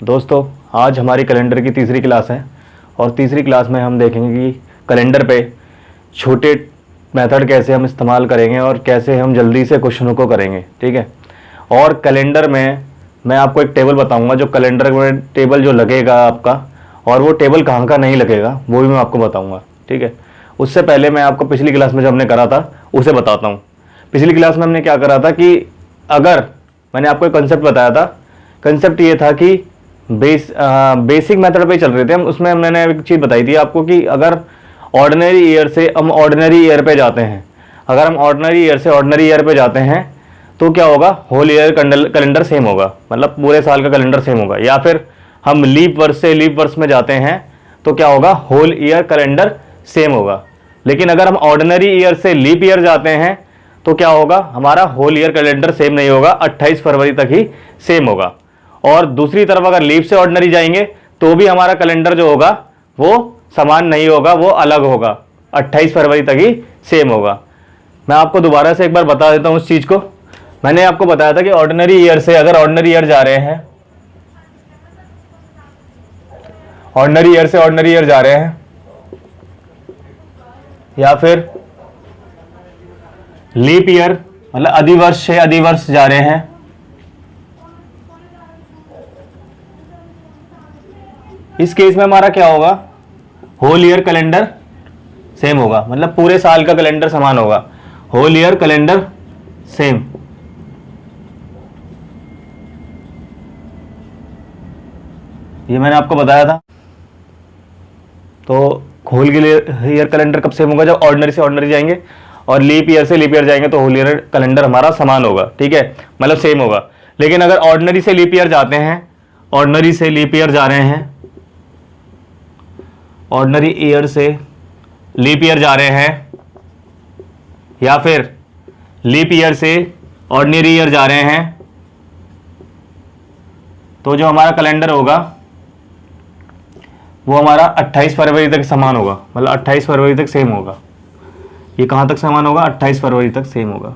दोस्तों, आज हमारी कैलेंडर की तीसरी क्लास है और तीसरी क्लास में हम देखेंगे कि कैलेंडर पे छोटे मेथड कैसे हम इस्तेमाल करेंगे और कैसे हम जल्दी से क्वेश्चनों को करेंगे। ठीक है। और कैलेंडर में मैं आपको एक टेबल बताऊंगा, जो कैलेंडर में टेबल जो लगेगा आपका, और वो टेबल कहाँ का नहीं लगेगा वो भी मैं आपको बताऊँगा। ठीक है। उससे पहले मैं आपको पिछली क्लास में जो हमने करा था उसे बताता हूँ। पिछली क्लास में हमने क्या करा था कि अगर मैंने आपको एक कंसेप्ट बताया था। कंसेप्ट ये था कि बेसिक मेथड पे चल रहे थे हम। उसमें मैंने एक चीज़ बताई थी आपको कि अगर ऑर्डिनरी ईयर से हम ऑर्डिनरी ईयर पे जाते हैं, अगर हम ऑर्डिनरी ईयर से ऑर्डिनरी ईयर पे जाते हैं तो क्या होगा, होल ईयर कैलेंडर सेम होगा, मतलब पूरे साल का कैलेंडर सेम होगा। या फिर हम लीप वर्ष से लीप वर्ष में जाते हैं तो क्या होगा, होल ईयर कैलेंडर सेम होगा। लेकिन अगर हम ऑर्डिनरी ईयर से लीप ईयर जाते हैं तो क्या होगा, हमारा होल ईयर कैलेंडर सेम नहीं होगा, 28 फरवरी तक ही सेम होगा। और दूसरी तरफ अगर लीप से ऑर्डिनरी जाएंगे तो भी हमारा कैलेंडर जो होगा वो समान नहीं होगा, वो अलग होगा, 28 फरवरी तक ही सेम होगा। मैं आपको दोबारा से एक बार बता देता हूँ उस चीज़ को। मैंने आपको बताया था कि ऑर्डिनरी ईयर से अगर ऑर्डिनरी ईयर जा रहे हैं, ऑर्डिनरी ईयर से ऑर्डिनरी ईयर जा रहे हैं, या फिर लीप ईयर मतलब अधिवर्ष से अधिवर्ष जा रहे हैं, इस केस में हमारा क्या होगा, होल ईयर कैलेंडर सेम होगा, मतलब पूरे साल का कैलेंडर समान होगा, होल ईयर कैलेंडर सेम। ये मैंने आपको बताया था। तो होल ईयर कैलेंडर कब सेम होगा, जब ऑर्डिनरी से ऑर्डिनरी जाएंगे, और लीप ईयर से लीप ईयर जाएंगे तो होल ईयर कैलेंडर हमारा समान होगा। ठीक है, मतलब सेम होगा। लेकिन अगर ऑर्डिनरी से लीप ईयर जाते हैं, ऑर्डिनरी से लीप ईयर जा रहे हैं, ऑर्डिनरी ईयर से लीप ईयर जा रहे हैं, या फिर लीप ईयर से ऑर्डिनरी ईयर जा रहे हैं, तो जो हमारा कैलेंडर होगा वो हमारा 28 फरवरी तक समान होगा, मतलब 28 फरवरी तक सेम होगा। ये कहाँ तक समान होगा, 28 फरवरी तक सेम होगा।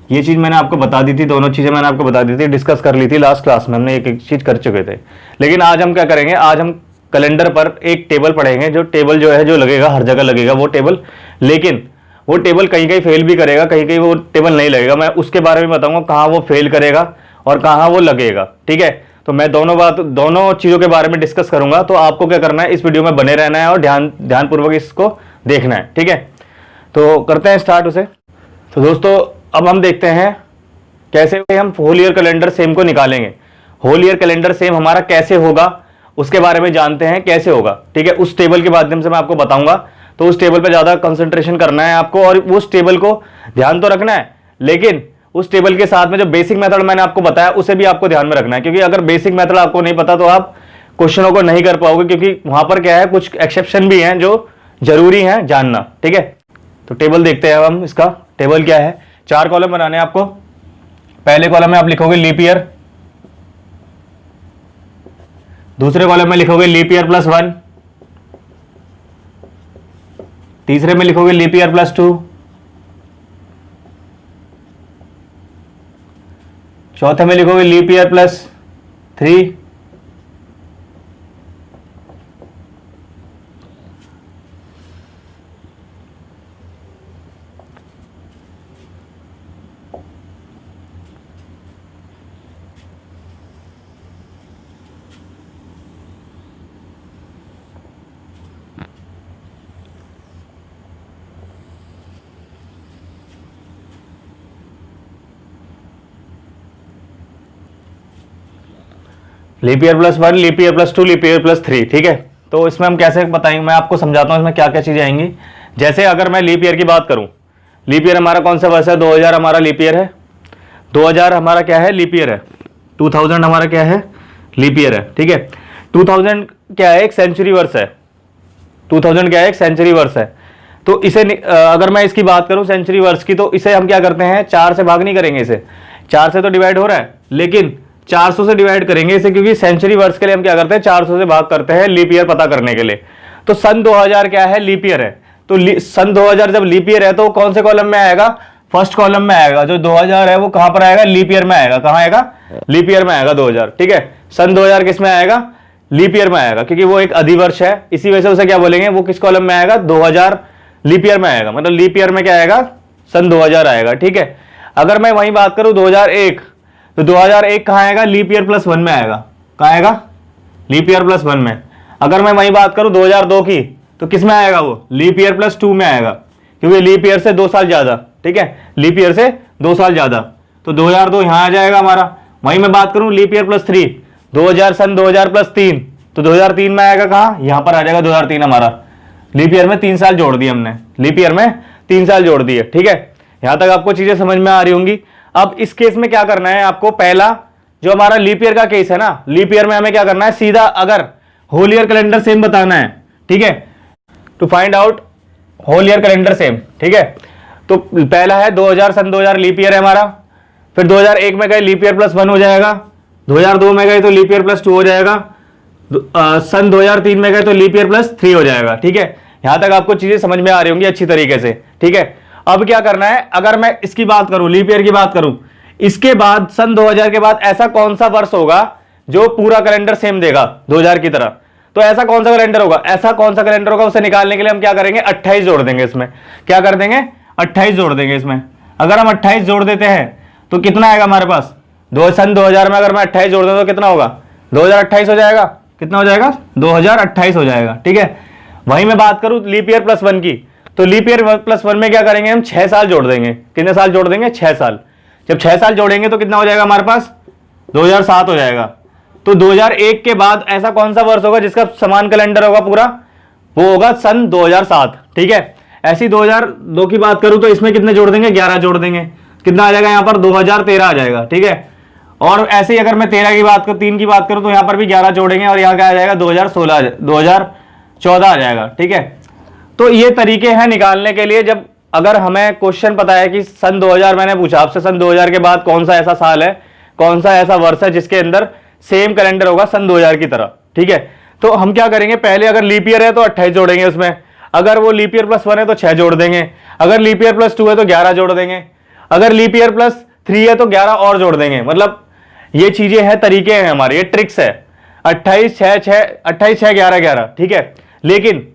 ये चीज़ मैंने आपको बता दी थी, दोनों चीज़ें मैंने आपको बता दी थी, डिस्कस कर ली थी लास्ट क्लास में, हमने एक एक चीज़ कर चुके थे। लेकिन आज हम क्या करेंगे, आज हम कैलेंडर पर एक टेबल पढ़ेंगे, जो टेबल जो है जो लगेगा, हर जगह लगेगा वो टेबल। लेकिन वो टेबल कहीं कहीं फेल भी करेगा, कहीं कहीं वो टेबल नहीं लगेगा। मैं उसके बारे में बताऊंगा कहाँ वो फेल करेगा और कहाँ वो लगेगा। ठीक है। तो मैं दोनों चीज़ों के बारे में डिस्कस करूंगा। तो आपको क्या करना है, इस वीडियो में बने रहना है और ध्यानपूर्वक इसको देखना है। ठीक है। तो करते हैं स्टार्ट उसे। तो दोस्तों, अब हम देखते हैं कैसे हम होल ईयर कैलेंडर सेम को निकालेंगे। होल ईयर कैलेंडर सेम हमारा कैसे होगा उसके बारे में जानते हैं, कैसे होगा। ठीक है, उस टेबल के माध्यम से मैं आपको बताऊंगा। तो उस टेबल पे ज़्यादा कंसंट्रेशन करना है आपको, और उस टेबल को ध्यान तो रखना है, लेकिन उस टेबल के साथ में जो बेसिक मेथड मैंने आपको बताया उसे भी आपको ध्यान में रखना है। क्योंकि अगर बेसिक मेथड आपको नहीं पता तो आप क्वेश्चनों को नहीं कर पाओगे, क्योंकि वहां पर क्या है, कुछ एक्सेप्शन भी हैं जो जरूरी है जानना। ठीक है। तो टेबल देखते हैं हम। इसका टेबल क्या है, 4 कॉलम बनाने हैं आपको। पहले कॉलम में आप लिखोगे लीप ईयर, दूसरे कॉलम में लिखोगे लीप ईयर +1, तीसरे में लिखोगे लीप ईयर +2, चौथे में लिखोगे leap year +3, leap year +1, leap year +2, leap year +3। ठीक है। तो इसमें हम कैसे बताएंगे, मैं आपको समझाता हूँ इसमें क्या क्या चीज़ें आएंगी। जैसे अगर मैं लीप ईयर की बात करूँ, लीप ईयर हमारा कौन सा वर्ष है, 2000 हमारा लीप ईयर है। 2000 हमारा क्या है, लीप ईयर है। 2000 हमारा क्या है, लीप ईयर है। ठीक है। 2000 क्या है, एक सेंचुरी वर्ष है। 2000 क्या है, एक सेंचुरी वर्ष है। तो इसे अगर मैं इसकी बात करूँ सेंचुरी वर्ष की, तो इसे हम क्या करते हैं, 4 से भाग नहीं करेंगे। इसे 4 से तो डिवाइड हो रहा है, लेकिन 400 से डिवाइड करेंगे इसे, क्योंकि सेंचुरी वर्ष के लिए हम क्या करते हैं, 400 से भाग करते हैं लीप ईयर पता करने के लिए। तो सन 2000 क्या है, लीप ईयर है। तो सन 2000 जब लीप ईयर है तो कौन से कॉलम में आएगा, फर्स्ट कॉलम में आएगा, जो 2000 है वो कहां पर आएगा, लीप ईयर में आएगा। कहां आएगा, लीप ईयर में आएगा 2000, ठीक है। सन 2000 किस में आएगा, लीप ईयर में आएगा, क्योंकि वो एक अधिवर्ष है, इसी वजह से उसे क्या बोलेंगे, वो किस कॉलम में आएगा, 2000 लीप ईयर में आएगा, मतलब लीप ईयर में क्या आएगा, सन 2000 आएगा, ठीक है। अगर मैं वहीं बात करूं 2001, तो 2001 कहां आएगा, लीप ईयर प्लस 1 में आएगा। कहां आएगा, लीप ईयर प्लस 1 में। अगर मैं वहीं बात करूं 2002 की, तो किस में आएगा वो, लीप ईयर प्लस 2 में आएगा, क्योंकि लीप ईयर से 2 साल ज्यादा, ठीक है, लीप ईयर से 2 साल ज्यादा, तो 2002 यहां आ जाएगा हमारा। वहीं मैं बात करूं लीप ईयर प्लस 3, 2000 सन 2000 प्लस 3, तो 2003 में आएगा, कहां, यहां पर आ जाएगा 2003 हमारा। लीप ईयर में 3 साल जोड़ दिए हमने, लीप ईयर में 3 साल जोड़ दिए, ठीक है। यहां तक आपको चीजें समझ में आ रही होंगी। अब इस केस में क्या करना है आपको, पहला जो हमारा लीप ईयर का केस है ना, लीप ईयर में हमें क्या करना है, सीधा अगर होल ईयर कैलेंडर सेम बताना है, ठीक है, to find out whole year calendar same, ठीक है। तो पहला है 2000 सन 2000 लीप ईयर है हमारा, फिर 2001 में गए लीप ईयर प्लस 1 हो जाएगा, 2002 में गए तो लीप ईयर प्लस 2 हो जाएगा, सन 2003 में गए तो लीप ईयर प्लस 3 हो जाएगा, ठीक है। यहां तक आपको चीजें समझ में आ रही होंगी अच्छी तरीके से, ठीक है। अब क्या करना है, अगर मैं इसकी बात करूं, लीप ईयर की बात करूं, इसके बाद सन 2000 के बाद ऐसा कौन सा वर्ष होगा जो पूरा कैलेंडर सेम देगा 2000 की तरह, तो ऐसा कौन सा कैलेंडर होगा, ऐसा कौन सा कैलेंडर होगा, उसे निकालने के लिए हम क्या करेंगे, 28 जोड़ देंगे इसमें। क्या कर देंगे, 28 जोड़ देंगे इसमें। अगर हम 28 जोड़ देते हैं तो कितना आएगा हमारे पास, सन 2000 में अगर मैं 28 जोड़ दूं तो कितना होगा, 2028 हो जाएगा। कितना हो जाएगा, 2028 हो जाएगा, ठीक है। वहीं मैं बात करूं लीप ईयर प्लस 1 की, तो लीप ईयर प्लस 1 में क्या करेंगे हम, 6 साल जोड़ देंगे। कितने साल जोड़ देंगे, 6 साल। जब 6 साल जोड़ेंगे तो कितना हो जाएगा हमारे पास, 2007 हो जाएगा। तो 2001 के बाद ऐसा कौन सा वर्ष होगा जिसका समान कैलेंडर होगा पूरा, वो होगा सन 2007, ठीक है। ऐसी 2002 की बात करूं तो इसमें कितने जोड़ देंगे, 11 जोड़ देंगे। कितना आ जाएगा यहाँ पर, 2013 आ जाएगा, ठीक है। और ऐसे ही अगर मैं 13 की बात करूं, 3 की बात करूं तो यहाँ पर भी 11 जोड़ेंगे और यहाँ क्या आ जाएगा, 2014 आ जाएगा, ठीक है। तो ये तरीके हैं निकालने के लिए, जब अगर हमें क्वेश्चन पता है कि सन 2000, मैंने पूछा आपसे सन 2000 के बाद कौन सा ऐसा साल है, कौन सा ऐसा वर्ष है जिसके अंदर सेम कैलेंडर होगा सन 2000 की तरह, ठीक है। तो हम क्या करेंगे, पहले अगर लीप ईयर है तो 28 जोड़ेंगे उसमें, अगर वो लीप ईयर प्लस 1 है तो 6 जोड़ देंगे, अगर लीप ईयर प्लस 2 है तो 11 जोड़ देंगे, अगर लीप ईयर प्लस 3 है तो 11 और जोड़ देंगे। मतलब ये चीजें हैं, तरीके हैं हमारे, ये ट्रिक्स है। 28 6 11 11, ठीक है। लेकिन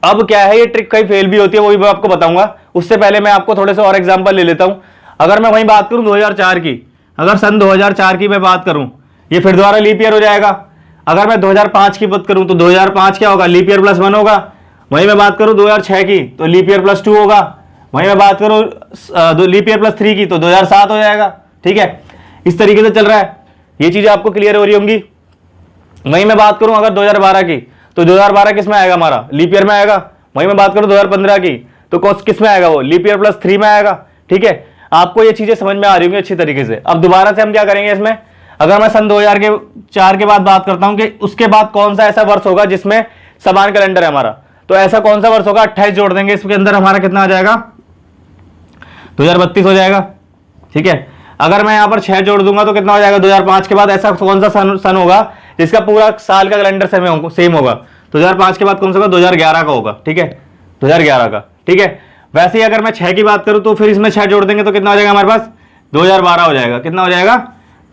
अब क्या है, ये ट्रिक कहीं फेल भी होती है, वो भी मैं आपको बताऊंगा। उससे पहले मैं आपको थोड़े से और एग्जांपल ले लेता हूं। अगर मैं वहीं बात करूं 2004 की, अगर सन 2004 की मैं बात करूं, ये फिर दोबारा लीप ईयर हो जाएगा। अगर मैं 2005 की बात करूं तो 2005 क्या होगा, लीप ईयर प्लस 1 होगा। वहीं मैं बात करूं 2006 की तो लीप ईयर प्लस 2 होगा। वहीं मैं बात करूं लीप ईयर प्लस 3 की तो 2007 हो जाएगा, ठीक है। इस तरीके से चल रहा है, ये चीजें आपको क्लियर हो रही होंगी। वहीं मैं बात करूं अगर 2012 की, तो 2012 किस में आएगा हमारा, लीप ईयर में आएगा। वहीं मैं बात करूं 2015 की तो किस में आएगा, वो लीप ईयर प्लस 3 में आएगा, ठीक है। आपको ये चीजें समझ में आ रही होंगी अच्छी तरीके से। अब दोबारा से हम क्या करेंगे इसमें, अगर मैं सन 2004 के बाद बात करता हूं कि उसके बाद कौन सा ऐसा वर्ष होगा जिसमें समान कैलेंडर है हमारा, तो ऐसा कौन सा वर्ष होगा, 28 जोड़ देंगे इसके अंदर, हमारा कितना आ जाएगा, 2032 हो जाएगा, ठीक है। अगर मैं यहां पर 6 जोड़ दूंगा तो कितना हो जाएगा, 2005 के बाद ऐसा कौन सा सन होगा जिसका पूरा साल का कैलेंडर सेम होगा। 2005 के बाद कौन सा होगा, 2011 का होगा, ठीक है, 2011 का, ठीक है। वैसे ही अगर मैं 6 की बात करूं तो फिर इसमें 6 जोड़ देंगे तो कितना हो जाएगा हमारे पास, 2012 हो जाएगा। कितना हो जाएगा,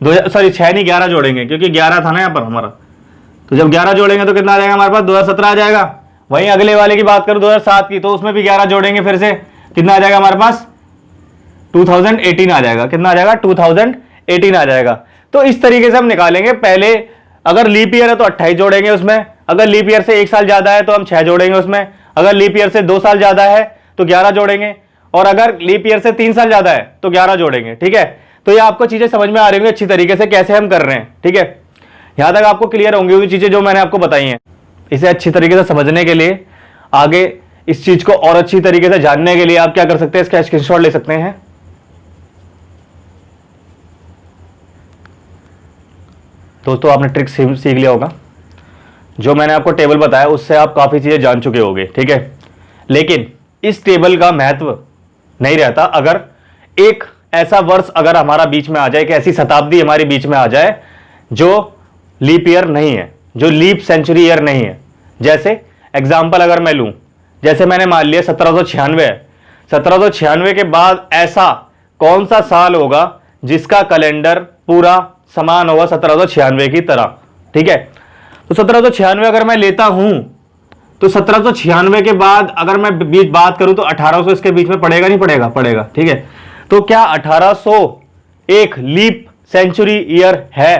6 नहीं 11 जोड़ेंगे, क्योंकि 11 था ना यहाँ पर हमारा, तो जब 11 जोड़ेंगे तो कितना आ जाएगा हमारे पास, 2017 आ जाएगा। वहीं अगले वाले की बात करूं 2007 की, तो उसमें भी 11 जोड़ेंगे फिर से, कितना आ जाएगा हमारे पास, 2018 आ जाएगा। कितना आ जाएगा, 2018 आ जाएगा। तो इस तरीके से हम निकालेंगे। पहले अगर लीप ईयर है तो 28 जोड़ेंगे उसमें, अगर लीप ईयर से 1 साल ज्यादा है तो हम 6 जोड़ेंगे उसमें, अगर लीप ईयर से 2 साल ज्यादा है तो 11 जोड़ेंगे, और अगर लीप ईयर से 3 साल ज्यादा है तो 11 जोड़ेंगे, ठीक है। तो ये आपको चीजें समझ में आ रही होंगी अच्छी तरीके से कैसे हम कर रहे हैं, ठीक है। यहां तक आपको क्लियर होंगी वो चीजें जो मैंने आपको बताई हैं। इसे अच्छी तरीके से समझने के लिए, आगे इस चीज को और अच्छी तरीके से जानने के लिए आप क्या कर सकते हैं, इसका स्क्रीनशॉट ले सकते हैं। दोस्तों आपने ट्रिक सीख लिया होगा, जो मैंने आपको टेबल बताया उससे आप काफ़ी चीज़ें जान चुके होंगे, ठीक है। लेकिन इस टेबल का महत्व नहीं रहता अगर एक ऐसा वर्ष अगर हमारा बीच में आ जाए, एक ऐसी शताब्दी हमारी बीच में आ जाए जो लीप ईयर नहीं है, जो लीप सेंचुरी ईयर नहीं है। जैसे एग्जाम्पल अगर मैं लूँ, जैसे मैंने मान लिया 1796 है, 1796 के बाद ऐसा कौन सा साल होगा जिसका कैलेंडर पूरा समान होगा 1796 की तरह। ठीक है, तो 1796 अगर मैं लेता हूं तो 1796 के बाद अगर मैं बीच बात करूं तो 1800 इसके बीच में पड़ेगा नहीं पड़ेगा? पड़ेगा। ठीक है, तो क्या 1800 एक लीप सेंचुरी ईयर है?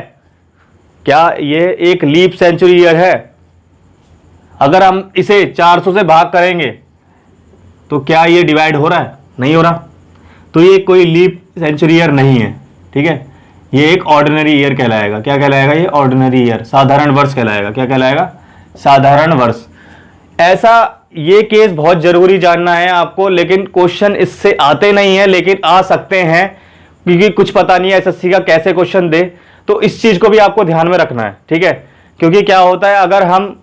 क्या ये एक लीप सेंचुरी ईयर है? अगर हम इसे 400 से भाग करेंगे तो क्या ये डिवाइड हो रहा है? नहीं हो रहा, तो ये कोई लीप सेंचुरी ईयर नहीं है। ठीक है, ये एक ऑर्डिनरी ईयर कहलाएगा। क्या कहलाएगा? ये ऑर्डिनरी ईयर, साधारण वर्ष कहलाएगा। क्या कहलाएगा? साधारण वर्ष। ऐसा ये केस बहुत जरूरी जानना है आपको, लेकिन क्वेश्चन इससे आते नहीं है, लेकिन आ सकते हैं क्योंकि कुछ पता नहीं है एसएससी का कैसे क्वेश्चन दे, तो इस चीज को भी आपको ध्यान में रखना है। ठीक है, क्योंकि क्या होता है, अगर हम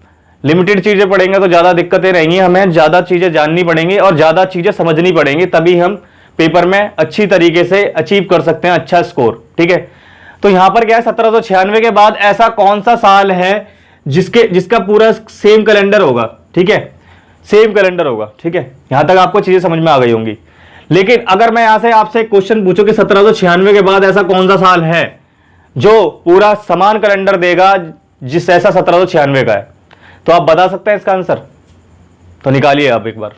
लिमिटेड चीजें पढ़ेंगे तो ज्यादा दिक्कतें रहेंगी, हमें ज्यादा चीजें जाननी पड़ेंगी और ज्यादा चीजें समझनी पड़ेंगी, तभी हम पेपर में अच्छी तरीके से अचीव कर सकते हैं अच्छा स्कोर। ठीक है, तो यहां पर क्या है, 1796 के बाद ऐसा कौन सा साल है जिसका पूरा सेम कैलेंडर होगा। ठीक है, सेम कैलेंडर होगा। ठीक है, यहां तक आपको चीजें समझ में आ गई होंगी। लेकिन अगर मैं यहां से आपसे क्वेश्चन पूछूं कि 1796 के बाद ऐसा कौन सा साल है जो पूरा समान कैलेंडर देगा जिस ऐसा 1796 का है, तो आप बता सकते हैं इसका आंसर? तो निकालिए आप एक बार।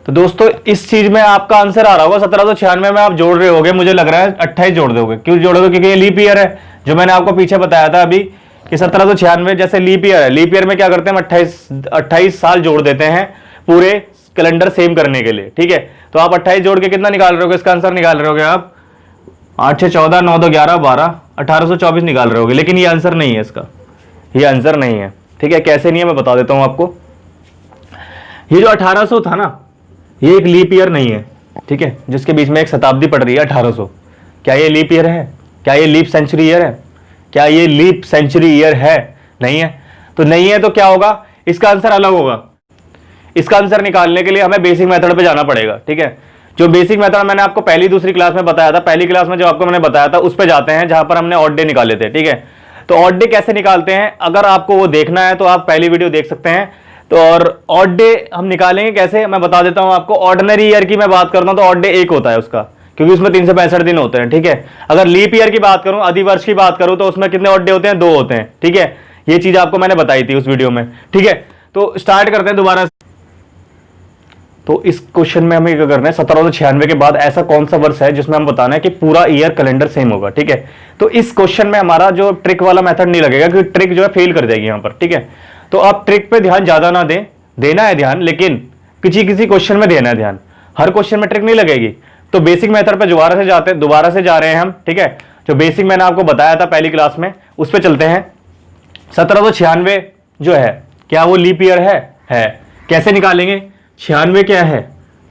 तो दोस्तों इस चीज में आपका आंसर आ रहा होगा 1796 में आप जोड़ रहे होगे, मुझे लग रहा है 28 जोड़ दोगे। क्यों जोड़ोगे? क्योंकि ये लीप ईयर है, जो मैंने आपको पीछे बताया था अभी कि 1796 जैसे लीप ईयर है। लीप ईयर में क्या करते हैं, हम 28 साल जोड़ देते हैं पूरे कैलेंडर सेम करने के लिए। ठीक है, तो आप 28 जोड़ के कितना निकाल रहे होगे? इसका आंसर निकाल रहे होगे आप 8 6 14 9 2 11 12 1824 निकाल रहे होगे। लेकिन ये आंसर नहीं है, इसका ये आंसर नहीं है। ठीक है, कैसे नहीं है मैं बता देता हूं आपको। ये जो 1800 था ना, ये एक लीप ईयर नहीं है। ठीक है, जिसके बीच में एक शताब्दी पड़ रही है 1800, क्या ये लीप ईयर है? क्या ये लीप सेंचुरी ईयर है? क्या ये लीप सेंचुरी ईयर है? नहीं है। तो नहीं है तो क्या होगा, इसका आंसर अलग होगा। इसका आंसर निकालने के लिए हमें बेसिक मेथड पे जाना पड़ेगा। ठीक है, जो बेसिक मेथड मैंने आपको पहली दूसरी क्लास में बताया था, पहली क्लास में जो आपको मैंने बताया था उस पर जाते हैं जहां पर हमने ऑड डे निकाले थे। ठीक है, तो ऑड डे कैसे निकालते हैं अगर आपको वो देखना है तो आप पहली वीडियो देख सकते हैं। तो और ऑड डे हम निकालेंगे कैसे मैं बता देता हूं आपको। ऑर्डिनरी ईयर की मैं बात करता हूं तो ऑड डे 1 होता है उसका, क्योंकि उसमें 365 दिन होते हैं। ठीक है, अगर लीप ईयर की बात करूं, अधिवर्ष की बात करूं, तो उसमें कितने ऑड डे होते हैं? 2 होते हैं। ठीक है, ये चीज आपको मैंने बताई थी उस वीडियो में। ठीक है, तो स्टार्ट करते हैं दोबारा। तो इस क्वेश्चन में हमें क्या करना है, 1796 के बाद ऐसा कौन सा वर्ष है जिसमें हम बताना है कि पूरा ईयर कैलेंडर सेम होगा। ठीक है, तो इस क्वेश्चन में हमारा जो ट्रिक वाला मेथड नहीं लगेगा, क्योंकि ट्रिक जो है फेल कर जाएगी यहां पर। ठीक है, तो आप ट्रिक पे ध्यान ज्यादा ना दें, देना है ध्यान, लेकिन किसी किसी क्वेश्चन में देना है ध्यान, हर क्वेश्चन में ट्रिक नहीं लगेगी। तो बेसिक मेथड पे दोबारा से जा रहे हैं हम। ठीक है, जो बेसिक मैंने आपको बताया था पहली क्लास में उस पर चलते हैं। 1796 जो है क्या वो लीप ईयर है? कैसे निकालेंगे? 96 क्या है?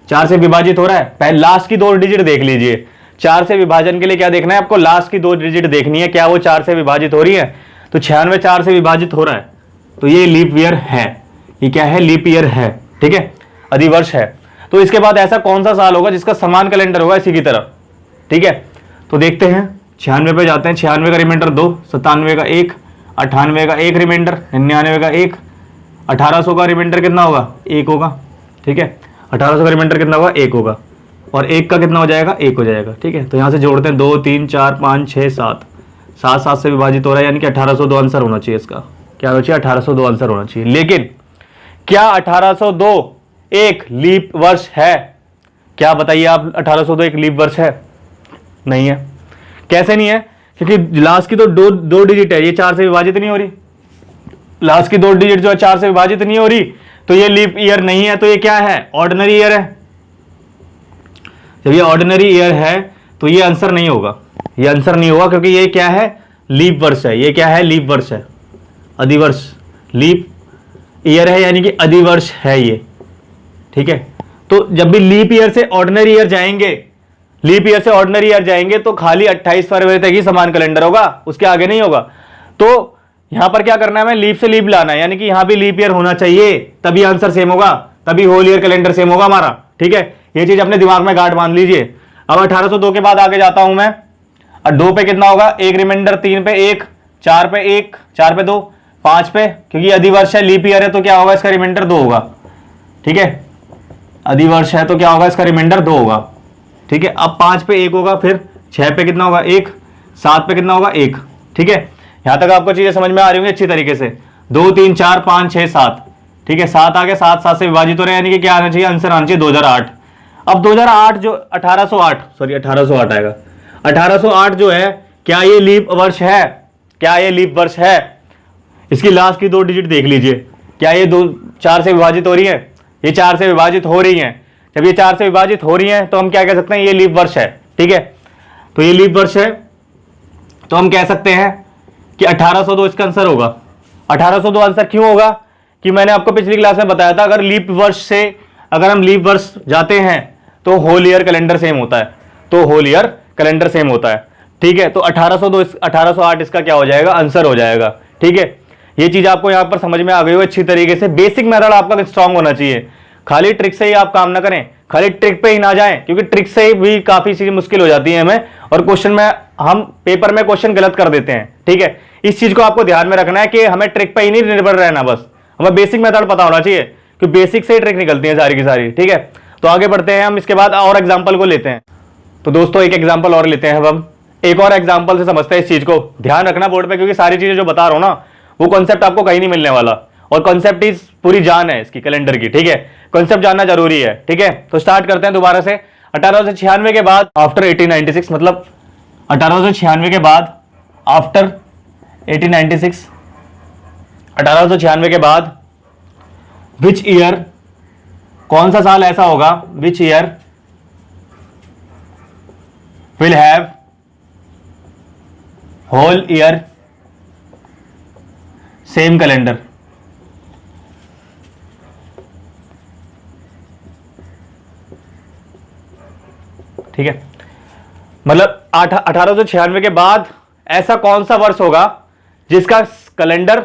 4 से विभाजित हो रहा है। पहले लास्ट की 2 डिजिट देख लीजिए। 4 से विभाजन के लिए क्या देखना है आपको? लास्ट की 2 डिजिट देखनी है, क्या वो 4 से विभाजित हो रही है? तो 96 4 से विभाजित हो रहा है, तो ये लीप ईयर है। ये क्या है? लीप ईयर है। ठीक है, अधिवर्ष है। तो इसके बाद ऐसा कौन सा साल होगा जिसका समान कैलेंडर होगा इसी की तरह? ठीक है, तो देखते हैं। 96 पे जाते हैं। 96 का रिमाइंडर 2, 97 का 1, 98 का 1 रिमाइंडर, 99 का 1, 1800 का रिमाइंडर कितना होगा? 1 होगा। ठीक है, 1800 का रिमाइंडर कितना होगा? 1 होगा। और 1 का कितना हो जाएगा? 1 हो जाएगा। ठीक है, तो यहां से जोड़ते हैं 2 3 4 5 6 7, 7 से विभाजित हो रहा है, यानी कि 1802 आंसर होना चाहिए इसका। क्या होना चाहिए? 1802 आंसर होना चाहिए। लेकिन क्या 1802 एक लीप वर्ष है? क्या बताइए आप, 1802 एक लीप वर्ष है? नहीं है। कैसे नहीं है? क्योंकि लास्ट की तो दो डिजिट है, ये 4 से विभाजित नहीं हो रही। लास्ट की 2 डिजिट जो है 4 से विभाजित नहीं हो रही, तो ये लीप ईयर नहीं है। तो ये क्या है? ऑर्डिनरी ईयर है। जब ये ऑर्डिनरी ईयर है तो ये आंसर नहीं होगा। ये आंसर नहीं होगा क्योंकि ये क्या है? लीप वर्ष है। ये क्या है? लीप वर्ष है, अधिवर्ष। लीप ईयर है यानी कि अधिवर्ष है ये। ठीक है, तो जब भी लीप ईयर से ऑर्डिनरी ईयर जाएंगे, लीप ईयर से ऑर्डिनरी ईयर जाएंगे तो खाली 28 फरवरी तक ही समान कैलेंडर होगा, उसके आगे नहीं होगा। तो यहां पर क्या करना है, हमें लीप से लीप लाना है, यानी कि यहां भी लीप ईयर होना चाहिए, तभी आंसर सेम होगा, तभी होल ईयर कैलेंडर सेम होगा हमारा। ठीक है, ये चीज अपने दिमाग में गांठ बांध लीजिए। अब 1802 के बाद आगे जाता हूं मैं। और 2 पे कितना होगा? 1 रिमाइंडर, 3 पे 1, 4 पे 1, 4 पे 2, 5 पे, क्योंकि अधिवर्ष है, लीप ईयर है, तो क्या होगा, इसका रिमाइंडर 2 होगा। ठीक है, अधिवर्ष है तो क्या होगा, इसका रिमाइंडर 2 होगा। ठीक है, अब 5 पे 1 होगा, फिर 6 पे कितना होगा, 1, 7 पे कितना होगा, 1। ठीक है, यहां तक आपको चीजें समझ में आ रही होंगी अच्छी तरीके से। 2, 3, 4, 5, 6, 7। ठीक है, 7 आ गया, 7 7 से विभाजित हो रहे हैं, यानी कि क्या आना चाहिए, आंसर आना चाहिए 2008। अब 2008 जो 1808 आएगा। 1808 जो है, क्या ये लीप वर्ष है, क्या ये लीप वर्ष है? इसकी लास्ट की 2 डिजिट देख लीजिए, क्या ये 4 से विभाजित हो रही है? ये 4 से विभाजित हो रही है। जब ये 4 से विभाजित हो रही है तो हम क्या कह सकते हैं, ये लीप वर्ष है। ठीक है, तो ये लीप वर्ष है, तो हम कह सकते हैं कि 1802 इसका आंसर होगा। 1802 आंसर क्यों होगा, कि मैंने आपको पिछली क्लास में बताया था, अगर लीप वर्ष से अगर हम लीप वर्ष जाते हैं तो होल ईयर कैलेंडर सेम होता है, तो होल ईयर कैलेंडर सेम होता है। ठीक है, तो 1808 इसका क्या हो जाएगा, आंसर हो जाएगा। ठीक है, ये चीज आपको यहां पर समझ में आ गई हो अच्छी तरीके से। बेसिक मेथड आपका स्ट्रांग होना चाहिए, खाली ट्रिक से ही आप काम ना करें, खाली ट्रिक पे ही ना जाएं, क्योंकि ट्रिक से भी काफी चीजें मुश्किल हो जाती है हमें, और क्वेश्चन में हम पेपर में क्वेश्चन गलत कर देते हैं। ठीक है, इस चीज को आपको ध्यान में रखना है कि हमें ट्रिक पे ही नहीं निर्भर रहना, बस हमें बेसिक मेथड पता होना चाहिए, क्योंकि बेसिक से ही ट्रिक निकलती है सारी की सारी। ठीक है, तो आगे बढ़ते हैं हम, इसके बाद और एग्जाम्पल को लेते हैं। तो दोस्तों एक एग्जाम्पल और लेते हैं, अब हम एक और एग्जाम्पल से समझते हैं इस चीज को। ध्यान रखना बोर्ड पे, क्योंकि सारी चीजें जो बता रहा हूं ना, वो कॉन्सेप्ट आपको कहीं नहीं मिलने वाला, और कॉन्सेप्ट इज पूरी जान है इसकी कैलेंडर की। ठीक है, कॉन्सेप्ट जानना जरूरी है। ठीक है, तो स्टार्ट करते हैं दोबारा से। 1896 के बाद आफ्टर 1896, मतलब 1896 के बाद आफ्टर 1896, 1896 के बाद विच ईयर, कौन सा साल ऐसा होगा, which year will have whole year same calendar. ठीक है, मतलब 1896 के बाद ऐसा कौन सा वर्ष होगा जिसका कैलेंडर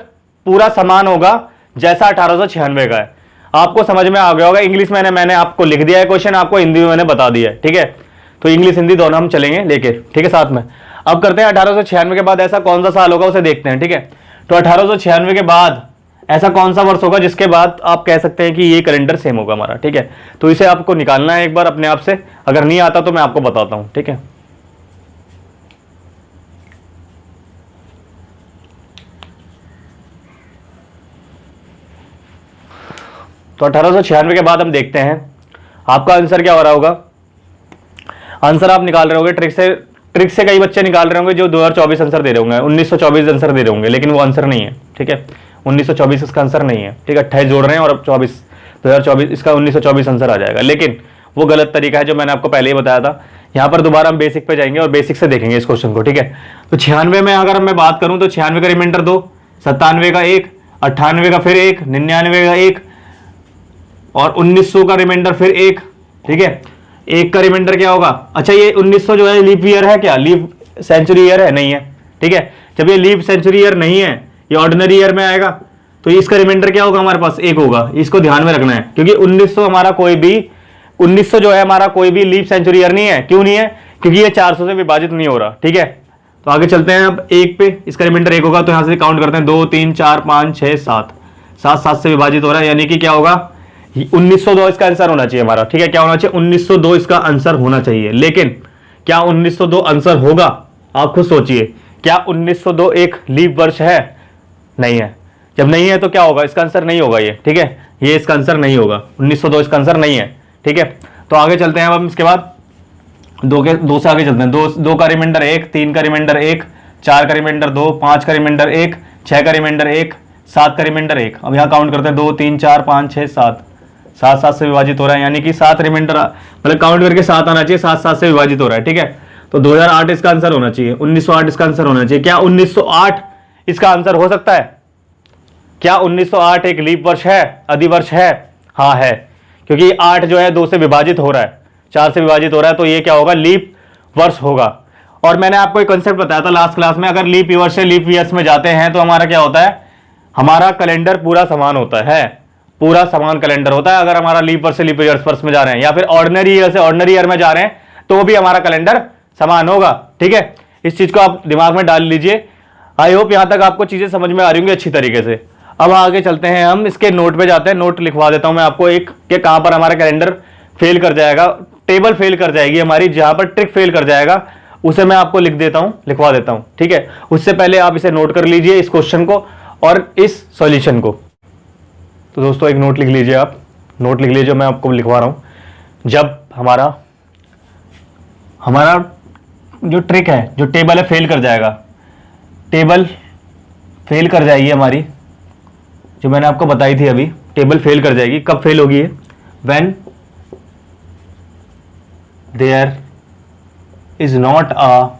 पूरा समान होगा जैसा 1896 का है। आपको समझ में आ गया होगा। इंग्लिश में मैंने आपको लिख दिया है क्वेश्चन, आपको हिंदी में मैंने बता दिया है। ठीक है, तो इंग्लिश हिंदी दोनों हम चलेंगे लेके, ठीक है, साथ में। अब करते हैं 1896 के बाद ऐसा कौन सा साल होगा, उसे देखते हैं। ठीक है, तो 1896 के बाद ऐसा कौन सा वर्ष होगा जिसके बाद आप कह सकते हैं कि ये कैलेंडर सेम होगा हमारा। ठीक है, तो इसे आपको निकालना है एक बार अपने आप से, अगर नहीं आता तो मैं आपको बताता हूं। ठीक है, तो 1896 के बाद हम देखते हैं आपका आंसर क्या हो रहा होगा। आंसर आप निकाल रहे होंगे ट्रिक से कई बच्चे निकाल रहे होंगे जो 2024 आंसर दे रहे होंगे, 1924 आंसर दे रहे होंगे, लेकिन वो आंसर नहीं है। ठीक है, 1924 इसका आंसर नहीं है। ठीक है, 28 जोड़ रहे हैं और अब 2024 इसका 1924 आंसर आ जाएगा, लेकिन वो गलत तरीका है जो मैंने आपको पहले ही बताया था। यहाँ पर दोबारा हम बेसिक पे जाएंगे और बेसिक से देखेंगे इस क्वेश्चन को। ठीक है, तो 96 में अगर मैं बात करूं तो 96 का रिमाइंडर 2, 97 का 1, 98 का फिर 1, 99 का 1 और 1900 का रिमाइंडर फिर 1। ठीक है, 1 का रिमाइंडर क्या होगा, अच्छा ये 1900 जो है लीप ईयर है क्या, लीप सेंचुरी ईयर है, नहीं है। ठीक है, जब ये लीप सेंचुरी ईयर नहीं है, ये ऑर्डिनरी ईयर में आएगा, तो इसका रिमाइंडर क्या होगा हमारे पास, 1 होगा। इसको ध्यान में रखना है, क्योंकि 1900 हमारा कोई भी 1900 जो है हमारा कोई भी लीप सेंचुरी ईयर नहीं है। क्यों नहीं है, क्योंकि ये 400 से विभाजित नहीं हो रहा। ठीक है, तो आगे चलते हैं। अब 1 पे इसका रिमाइंडर 1 होगा, तो यहां से काउंट करते हैं 2 3 4 5 6 7, 7 से विभाजित हो रहा है, यानी कि क्या होगा, 1902 इसका आंसर होना चाहिए हमारा। ठीक है, क्या होना चाहिए, 1902 इसका आंसर होना चाहिए। लेकिन क्या 1902 आंसर होगा, आप खुद सोचिए, क्या 1902 एक लीप वर्ष है, नहीं है। जब नहीं है तो क्या होगा, इसका आंसर नहीं होगा ये। ठीक है, ये इसका आंसर नहीं होगा, 1902 इसका आंसर नहीं है। ठीक है, तो आगे चलते हैं। अब हम इसके बाद 2 से आगे चलते हैं। 2 का रिमाइंडर 1, 3 का रिमाइंडर 1, 4 का रिमाइंडर 2, 5 का रिमाइंडर 1, 6 का रिमाइंडर 1, 7 का रिमाइंडर 1। अब यहाँ काउंट करते हैं 2 3 4 5 6 7, 7 से विभाजित हो रहा है, यानी कि 7 रिमाइंडर, मतलब काउंट करके 7 आना चाहिए, 7 से विभाजित हो रहा है। ठीक है, तो 2008 इसका आंसर होना चाहिए, 1908 इसका आंसर होना चाहिए। क्या 1908 इसका आंसर हो सकता है, क्या 1908 एक लीप वर्ष है, अधिवर्ष है? हाँ है, क्योंकि 8 जो है 2 से विभाजित हो रहा है, 4 से विभाजित हो रहा है, तो ये क्या होगा, लीप वर्ष होगा। और मैंने आपको एक कॉन्सेप्ट बताया था लास्ट क्लास में, अगर लीप वर्ष से लीप ईयर्स में जाते हैं तो हमारा क्या होता है, हमारा कैलेंडर पूरा समान होता है, पूरा समान कैलेंडर होता है। अगर हमारा लीप वर्ष से लीप ईयर्स में जा रहे हैं, या फिर ऑर्डिनरी ईयर से ऑर्डिनरी ईयर में जा रहे हैं, तो भी हमारा कैलेंडर समान होगा। ठीक है, इस चीज को आप दिमाग में डाल लीजिए। आई होप यहाँ तक आपको चीजें समझ में आ रही होंगी अच्छी तरीके से। अब आगे चलते हैं, हम इसके नोट पे जाते हैं। नोट लिखवा देता हूं मैं आपको एक, कि कहां पर हमारा कैलेंडर फेल कर जाएगा, टेबल फेल कर जाएगी हमारी, जहां पर ट्रिक फेल कर जाएगा उसे मैं आपको लिख देता हूं, लिखवा देता हूं, ठीक है। उससे पहले आप इसे नोट कर लीजिए, इस क्वेश्चन को और इस सॉल्यूशन को। तो दोस्तों एक नोट लिख लीजिए, आप नोट लिख लीजिए, मैं आपको लिखवा रहा हूं। जब हमारा जो ट्रिक है, जो टेबल है फेल कर जाएगा, टेबल फेल कर जाएगी हमारी, जो मैंने आपको बताई थी अभी, टेबल फेल कर जाएगी। कब फेल होगी? When there is not a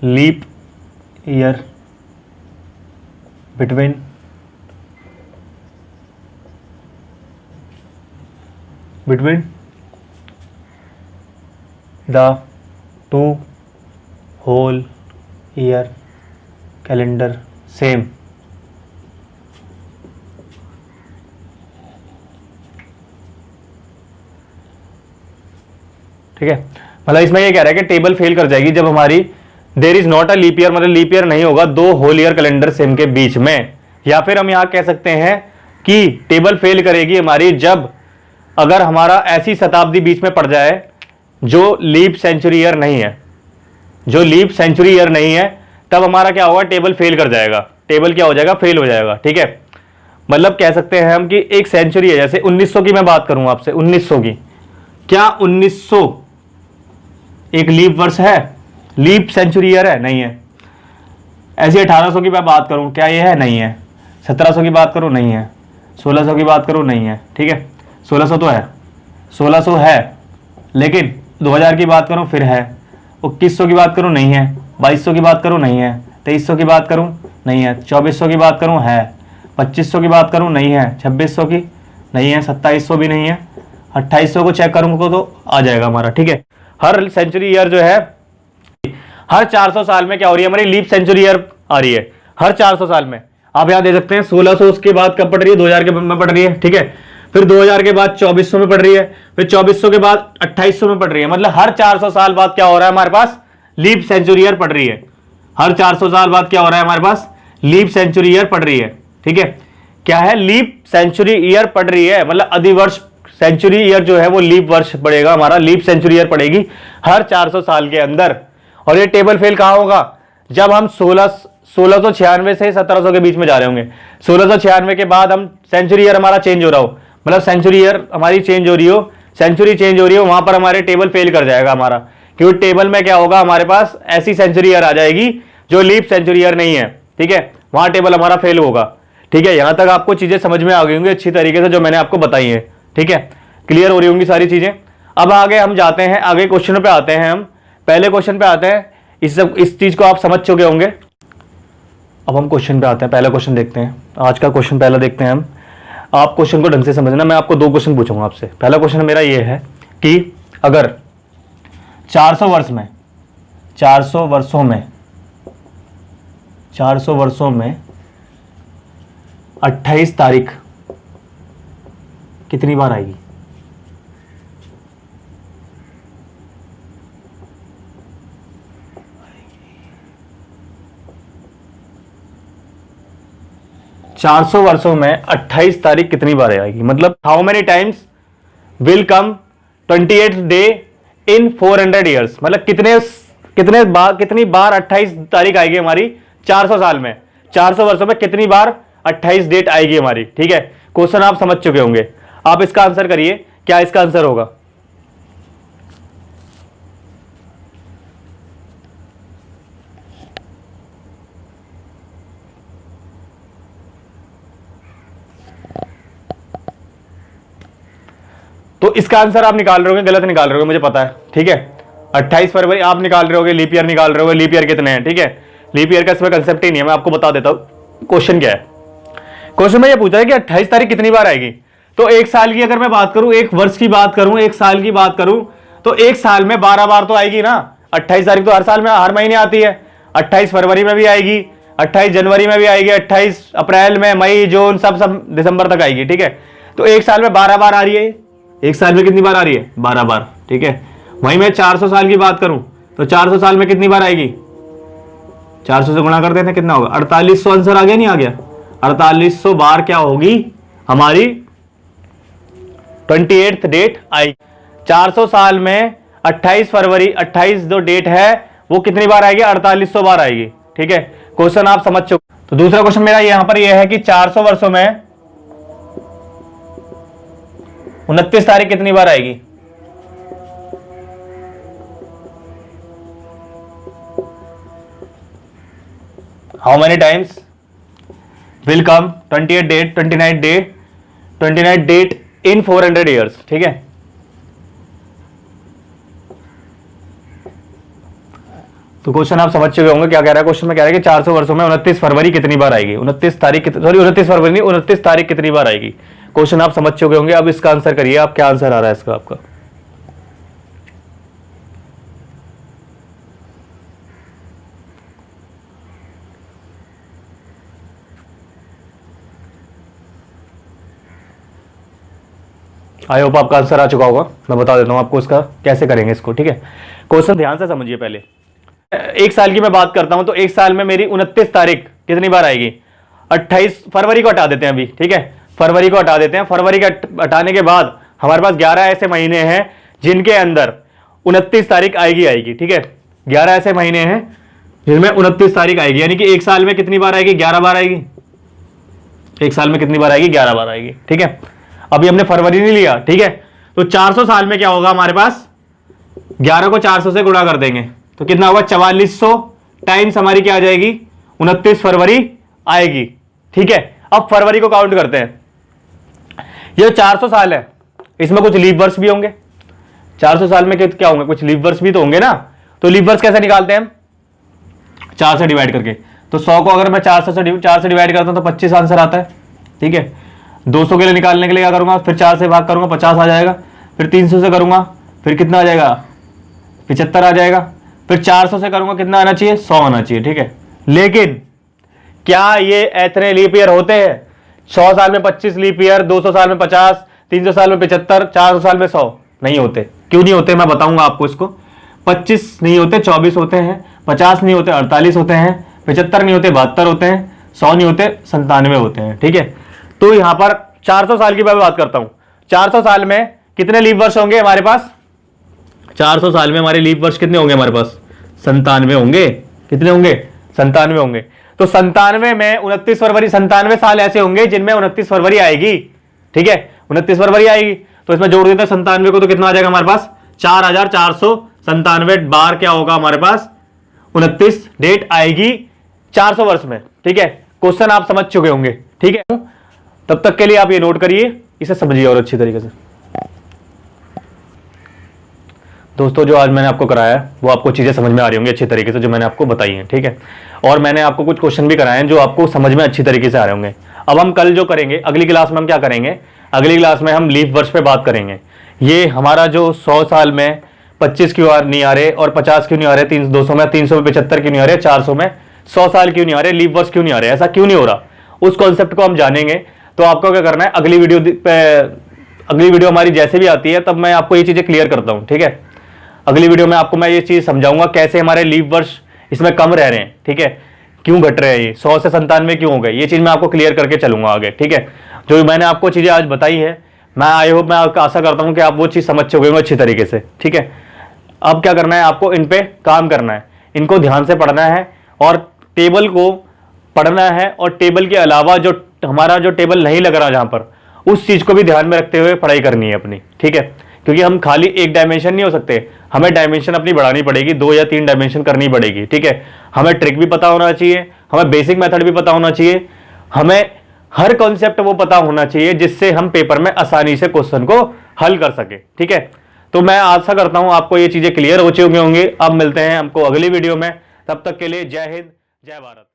leap year between the two whole year calendar same. ठीक है, मतलब इसमें ये कह रहा है कि टेबल फेल कर जाएगी जब हमारी there is not a leap year, मतलब लीप ईयर नहीं होगा दो होल ईयर कैलेंडर सेम के बीच में। या फिर हम यहां कह सकते हैं कि टेबल फेल करेगी हमारी जब अगर हमारा ऐसी शताब्दी बीच में पड़ जाए जो लीप सेंचुरी ईयर नहीं है, जो लीप सेंचुरी ईयर नहीं है, तब हमारा क्या होगा? टेबल फेल कर जाएगा। टेबल क्या हो जाएगा? फेल हो जाएगा। ठीक है, मतलब कह सकते हैं हम कि एक सेंचुरी है, जैसे 1900 की मैं बात करूं आपसे, 1900 की, क्या 1900 एक लीप वर्ष है? लीप सेंचुरी ईयर है? नहीं है। ऐसे 1800 की मैं बात करूं, क्या ये है? नहीं है। 1700 की बात करूं, नहीं है। 1600 की बात करूं, नहीं है। ठीक है, 1600 तो है, 1600 है, लेकिन 2000 की बात करूं फिर है, 2100 की बात करूं नहीं है, 2200 की बात करूं नहीं है, 2300 की बात करूं नहीं है, 2400 की बात करूं है, 2500 की बात करूं नहीं है, 2600 की नहीं है, 2700 भी नहीं है, 2800 को चेक करूंगा तो आ जाएगा हमारा। ठीक है, हर सेंचुरी ईयर जो है, हर 400 साल में क्या हो रही है? हमारी लीप सेंचुरी ईयर आ रही है हर 400 साल में। आप यहां दे सकते हैं 1600 उसके बाद कब पड़ रही है? 2000 के में पड़ रही है। ठीक है, फिर 2000 के बाद 2400 में पड़ रही है, फिर 2400 के बाद 2800 में पड़ रही है। मतलब हर 400 साल बाद क्या हो रहा है हमारे पास? लीप सेंचुरी ईयर पड़ रही है। हर 400 साल बाद क्या हो रहा है हमारे पास? लीप सेंचुरी ईयर पड़ रही है। ठीक है, क्या है? लीप सेंचुरी ईयर पड़ रही है, मतलब अधिवर्ष सेंचुरी ईयर जो है वो लीप वर्ष पड़ेगा हमारा, लीप सेंचुरी ईयर पड़ेगी हर 400 साल के अंदर। और ये टेबल फेल कहां होगा? जब हम 1696 से 1700 के बीच में जा रहे होंगे। 1696 के बाद हम सेंचुरी ईयर हमारा चेंज हो रहा हो, मतलब सेंचुरी ईयर हमारी चेंज हो रही हो, सेंचुरी चेंज हो रही हो, वहां पर हमारे टेबल फेल कर जाएगा हमारा, क्योंकि टेबल में क्या होगा? हमारे पास ऐसी सेंचुरी ईयर आ जाएगी जो लीप सेंचुरी ईयर नहीं है। ठीक है, वहां टेबल हमारा फेल होगा। ठीक है, यहां तक आपको चीजें समझ में आ गई होंगी अच्छी तरीके से जो मैंने आपको बताई है। ठीक है, क्लियर हो रही होंगी सारी चीजें। अब आगे हम जाते हैं, आगे क्वेश्चन पे आते हैं। हम पहले क्वेश्चन पे आते हैं, इस चीज को आप समझ चुके होंगे। अब हम क्वेश्चन पे आते हैं, पहला क्वेश्चन देखते हैं। आज का क्वेश्चन पहला देखते हैं हम। आप क्वेश्चन को ढंग से समझना, मैं आपको दो क्वेश्चन पूछूंगा आपसे। पहला क्वेश्चन मेरा ये है कि अगर 400 वर्षों में 28 तारीख कितनी बार आएगी? चार 400 वर्षों में 28 तारीख कितनी बार आएगी? मतलब how many times will come 28 day in 400 years, मतलब कितनी बार 28 तारीख आएगी हमारी 400 साल में। 400 वर्षों में कितनी बार 28 डेट आएगी हमारी। ठीक है, क्वेश्चन आप समझ चुके होंगे। आप इसका आंसर करिए, क्या इसका आंसर होगा? तो इसका आंसर आप निकाल रहे होगे, गलत निकाल रहे होगे, मुझे पता है। ठीक है, 28 फरवरी आप निकाल रहे होगे, लीप ईयर निकाल रहे होगे। लीप ईयर कितने हैं? ठीक है, लीप ईयर का इसमें कंसेप्ट ही नहीं है। मैं आपको बता देता हूं क्वेश्चन क्या है। क्वेश्चन में ये पूछा है कि 28 तारीख कितनी बार आएगी। तो एक साल की अगर मैं बात करूं, एक वर्ष की बात करूं, एक साल की बात करूं, तो एक साल में 12 बार तो आएगी ना। 28 तारीख तो हर साल में, हर महीने आती है। 28 फरवरी में भी आएगी, 28 जनवरी में भी आएगी, 28 अप्रैल में, मई, जून, सब दिसंबर तक आएगी। ठीक है, तो एक साल में 12 बार आ रही है। एक साल में कितनी बार आ रही है? 12 बार। ठीक है, वहीं मैं 400 साल की बात करूं तो 400 साल में कितनी बार आएगी? 400 से गुणा कर देते हैं, कितना होगा 4800। आंसर आ गया, नहीं आ गया? 4800 बार क्या होगी हमारी 28th डेट आई। 400 साल में 28 फरवरी 28 जो डेट है वो कितनी बार आएगी? 4800 बार आएगी। ठीक है, क्वेश्चन आप समझ चुके। तो दूसरा क्वेश्चन मेरा यहां पर यह है कि 400 वर्षों में 29 तारीख कितनी बार आएगी? How many times will come 28 date 29 date in 400 years. ठीक है, तो क्वेश्चन आप समझ चुके होंगे क्या कह रहा है। क्वेश्चन में कह रहा है कि 400 वर्षों में 29 फरवरी कितनी बार आएगी? 29 तारीख, सॉरी 29 फरवरी नहीं, 29 तारीख कितनी बार आएगी? क्वेश्चन आप समझ चुके होंगे। अब इसका आंसर करिए आप, क्या आंसर आ रहा है इसका आपका? आई होप आपका आंसर आ चुका होगा। मैं बता देता हूं आपको इसका कैसे करेंगे इसको। ठीक है, क्वेश्चन ध्यान से समझिए। पहले एक साल की मैं बात करता हूं तो एक साल में मेरी 29 तारीख कितनी बार आएगी? 28 फरवरी को हटा देते हैं अभी। ठीक है, फरवरी को हटा देते हैं। फरवरी के हटाने के बाद हमारे पास 11 ऐसे महीने हैं जिनके अंदर 29 तारीख आएगी। ठीक है, 11 ऐसे महीने हैं जिनमें 29 तारीख आएगी, यानी कि एक साल में कितनी बार आएगी? 11 बार आएगी। एक साल में कितनी बार आएगी? 11 बार आएगी। ठीक है, अभी हमने फरवरी नहीं लिया। ठीक है, तो 400 साल में क्या होगा हमारे पास? 11 को 400 से गुणा कर देंगे तो कितना होगा? 4400 टाइम्स हमारी क्या आ जाएगी? 29 फरवरी आएगी। ठीक है, अब फरवरी को काउंट करते हैं। ये 400 साल है, इसमें कुछ लीप वर्ष भी होंगे। 400 साल में क्या होंगे? कुछ लीप वर्ष भी तो होंगे ना। तो लीप वर्ष कैसे निकालते हैं हम? 4 से डिवाइड करके। तो 100 को अगर मैं 4 से डिवाइड करता हूं तो 25 आंसर आता है। ठीक है, 200 के लिए निकालने के लिए क्या करूंगा? फिर 4 से भाग करूंगा, 50 आ जाएगा। फिर 300 से करूंगा, फिर कितना आ जाएगा? 75 आ जाएगा। फिर 400 से करूंगा, कितना आना चाहिए? 100 आना चाहिए। ठीक है, लेकिन क्या ये इतने लीप ईयर होते हैं? 100 साल में 25 लीप ईयर, 200 साल में 50, 300 साल में 75, 400 साल में 100 नहीं होते। क्यों नहीं होते मैं बताऊंगा आपको इसको। 25 नहीं होते, 24 होते हैं। 50 नहीं होते, 48 होते हैं। 75 नहीं होते, 72 होते हैं। 100 नहीं होते, 97 होते हैं। ठीक है, तो यहां पर 400 साल की मैं बात करता हूं। 400 साल में कितने लीप वर्ष होंगे हमारे पास? 400 साल में हमारे लीप वर्ष कितने होंगे हमारे पास? 97 होंगे। कितने होंगे? 97 होंगे। तो 97 में 29 फरवरी, 97 साल ऐसे होंगे जिनमें 29 फरवरी आएगी। ठीक है, 29 फरवरी आएगी तो इसमें जोड़ देते हैं 97 को, तो कितना आ जाएगा हमारे पास? 4497 बार क्या होगा हमारे पास? 29 डेट आएगी 400 वर्ष में। ठीक है, क्वेश्चन आप समझ चुके होंगे। ठीक है, तब तक के लिए आप ये नोट करिए, इसे समझिए और अच्छी तरीके से। दोस्तों, जो आज मैंने आपको कराया है वो आपको चीज़ें समझ में आ रही होंगी अच्छी तरीके से, जो मैंने आपको बताई हैं। ठीक है, और मैंने आपको कुछ क्वेश्चन भी कराए हैं जो आपको समझ में अच्छी तरीके से आ रहे होंगे। अब हम कल जो करेंगे, अगली क्लास में हम क्या करेंगे? अगली क्लास में हम लीप वर्ष पे बात करेंगे। ये हमारा जो 100 साल में 25 क्यों नहीं आ रहे और 50 क्यों नहीं आ रहे, 200 में 375 क्यों नहीं आ रहे, 400 में 100 साल क्यों नहीं आ रहे, लीप वर्ष क्यों नहीं आ रहे, ऐसा क्यों नहीं हो रहा, उस कॉन्सेप्ट को हम जानेंगे। तो आपको क्या करना है, अगली वीडियो हमारी जैसे भी आती है तब मैं आपको ये चीज़ें क्लियर करता हूँ। ठीक है, अगली वीडियो में आपको मैं ये चीज़ समझाऊंगा कैसे हमारे लीप वर्ष इसमें कम रह रहे हैं। ठीक है, क्यों घट रहे हैं, ये 100 से 97 क्यों हो गए, ये चीज़ मैं आपको क्लियर करके चलूंगा आगे। ठीक है, जो मैंने आपको चीज़ें आज बताई है, मैं आई होप, मैं आशा करता हूँ कि आप वो चीज़ समझ चुके होंगे अच्छी तरीके से। ठीक है, अब क्या करना है, आपको इन पे काम करना है, इनको ध्यान से पढ़ना है और टेबल को पढ़ना है, और टेबल के अलावा जो हमारा जो टेबल नहीं लग रहा जहाँ पर, उस चीज़ को भी ध्यान में रखते हुए पढ़ाई करनी है अपनी। ठीक है, क्योंकि हम खाली एक डायमेंशन नहीं हो सकते, हमें डायमेंशन अपनी बढ़ानी पड़ेगी, 2 या 3 डायमेंशन करनी पड़ेगी। ठीक है, हमें ट्रिक भी पता होना चाहिए, हमें बेसिक मेथड भी पता होना चाहिए, हमें हर कॉन्सेप्ट वो पता होना चाहिए जिससे हम पेपर में आसानी से क्वेश्चन को हल कर सके। ठीक है, तो मैं आशा करता हूं आपको ये चीजें क्लियर हो चुकी होंगी। अब मिलते हैं हमको अगली वीडियो में, तब तक के लिए जय हिंद, जय भारत।